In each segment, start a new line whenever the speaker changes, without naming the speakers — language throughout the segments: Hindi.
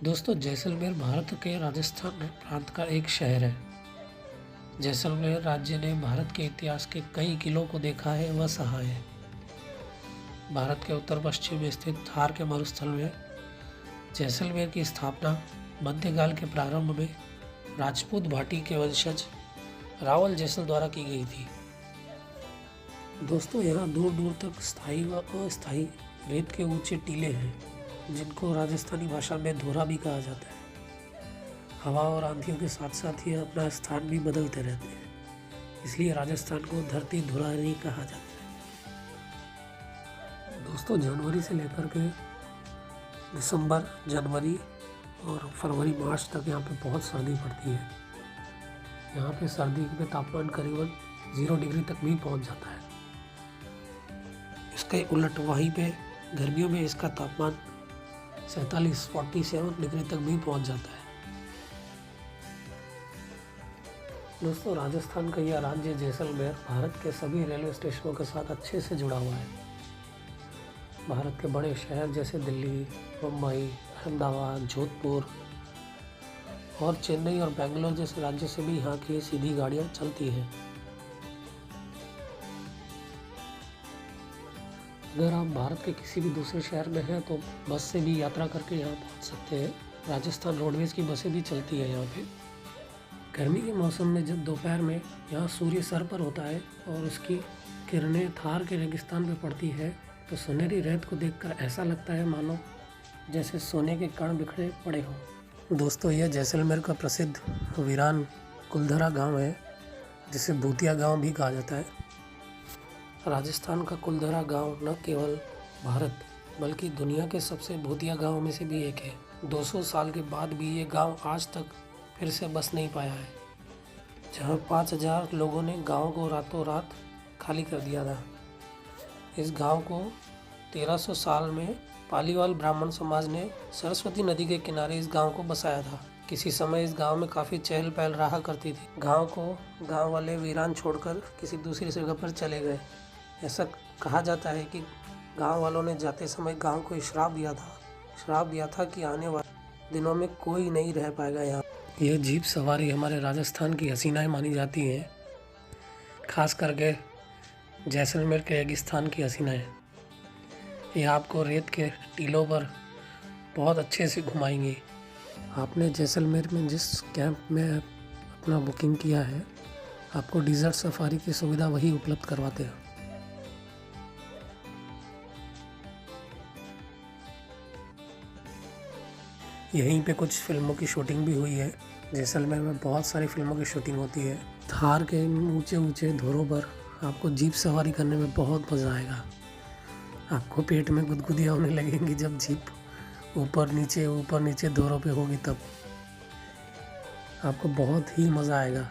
दोस्तों, जैसलमेर भारत के राजस्थान प्रांत का एक शहर है। जैसलमेर राज्य ने भारत के इतिहास के कई किलों को देखा है व सहा है। भारत के उत्तर पश्चिम में स्थित थार के मरुस्थल में जैसलमेर की स्थापना मध्यकाल के प्रारंभ में राजपूत भाटी के वंशज रावल जैसल द्वारा की गई थी। दोस्तों, यहाँ दूर दूर तक स्थायी व अस्थायी रेत के ऊंचे टीले हैं, जिनको राजस्थानी भाषा में धोरा भी कहा जाता है। हवा और आंधियों के साथ साथ ये अपना स्थान भी बदलते रहते हैं, इसलिए राजस्थान को धरती धुरानी कहा जाता है। दोस्तों, जनवरी से लेकर के दिसंबर, जनवरी और फरवरी, मार्च तक यहाँ पे बहुत सर्दी पड़ती है। यहाँ पे सर्दी में तापमान करीबन 0 डिग्री तक भी पहुँच जाता है। इसके उलट वहीं पे गर्मियों में इसका तापमान 47 डिग्री तक भी पहुंच जाता है। दोस्तों, राजस्थान का यह राज्य जैसलमेर भारत के सभी रेलवे स्टेशनों के साथ अच्छे से जुड़ा हुआ है। भारत के बड़े शहर जैसे दिल्ली, मुंबई, अहमदाबाद, जोधपुर और चेन्नई और बेंगलोर जैसे राज्यों से भी यहाँ की सीधी गाड़ियाँ चलती हैं। अगर आप भारत के किसी भी दूसरे शहर में हैं तो बस से भी यात्रा करके यहाँ पहुँच सकते हैं। राजस्थान रोडवेज़ की बसें भी चलती है यहाँ पे। गर्मी के मौसम में जब दोपहर में यहाँ सूर्य सर पर होता है और उसकी किरणें थार के रेगिस्तान पे पड़ती है तो सुनहरी रेत को देखकर ऐसा लगता है मानो जैसे सोने के कण बिखरे पड़े हों। दोस्तों, यह जैसलमेर का प्रसिद्ध वीरान कुलधरा गाँव है, जिसे भूतिया गाँव भी कहा जाता है। राजस्थान का कुलधरा गांव न केवल भारत बल्कि दुनिया के सबसे भूतिया गांव में से भी एक है। 200 साल के बाद भी ये गांव आज तक फिर से बस नहीं पाया है। जहां 5000 लोगों ने गांव को रातों रात खाली कर दिया था। इस गांव को 1300 साल में पालीवाल ब्राह्मण समाज ने सरस्वती नदी के किनारे इस गाँव को बसाया था। किसी समय इस गाँव में काफ़ी चहल पहल रहा करती थी। गाँव को गाँव वाले वीरान छोड़कर किसी दूसरी जगह पर चले गए। ऐसा कहा जाता है कि गांव वालों ने जाते समय गांव को श्राप दिया था कि आने वाले दिनों में कोई नहीं रह पाएगा यहाँ। यह जीप सवारी हमारे राजस्थान की हसीनाएं मानी जाती हैं, खास करके जैसलमेर के रेगिस्तान की हसीनाएं। यह आपको रेत के टीलों पर बहुत अच्छे से घुमाएंगी। आपने जैसलमेर में जिस कैंप में अपना बुकिंग किया है, आपको डिज़र्ट सफारी की सुविधा वही उपलब्ध करवाते हैं। यहीं पे कुछ फिल्मों की शूटिंग भी हुई है। जैसलमेर में बहुत सारी फिल्मों की शूटिंग होती है। थार के ऊंचे ऊंचे धोरों पर आपको जीप सवारी करने में बहुत मज़ा आएगा। आपको पेट में गुदगुदियाँ होने लगेंगी जब जीप ऊपर नीचे धोरों पे होगी, तब आपको बहुत ही मज़ा आएगा।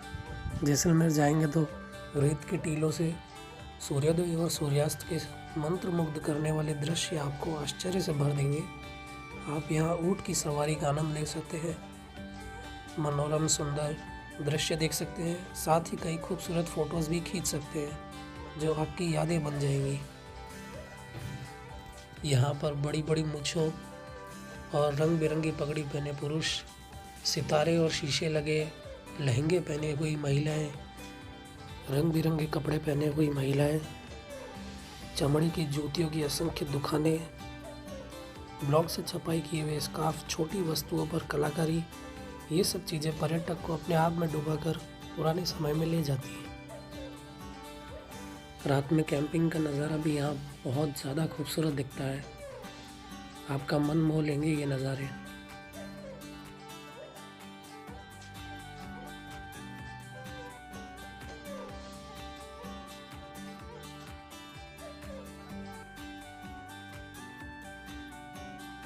जैसलमेर जाएंगे तो रेत के टीलों से सूर्योदय और सूर्यास्त के मंत्रमुग्ध करने वाले दृश्य आपको आश्चर्य से भर देंगे। आप यहाँ ऊँट की सवारी का आनंद ले सकते हैं, मनोरम सुंदर दृश्य देख सकते हैं, साथ ही कई खूबसूरत फोटोज़ भी खींच सकते हैं जो आपकी यादें बन जाएंगी। यहाँ पर बड़ी बड़ी मूंछों और रंग बिरंगी पगड़ी पहने पुरुष, सितारे और शीशे लगे लहंगे पहने हुई महिलाएं, रंग बिरंगे कपड़े पहने हुई महिलाएं, चमड़ी की जूतियों की असंख्य दुकानें, ब्लॉक से छपाई किए हुए स्कार्फ, छोटी वस्तुओं पर कलाकारी, ये सब चीज़ें पर्यटक को अपने आप में डुबाकर पुराने समय में ले जाती हैं। रात में कैंपिंग का नज़ारा भी यहाँ बहुत ज़्यादा खूबसूरत दिखता है। आपका मन मोह लेंगे ये नज़ारे।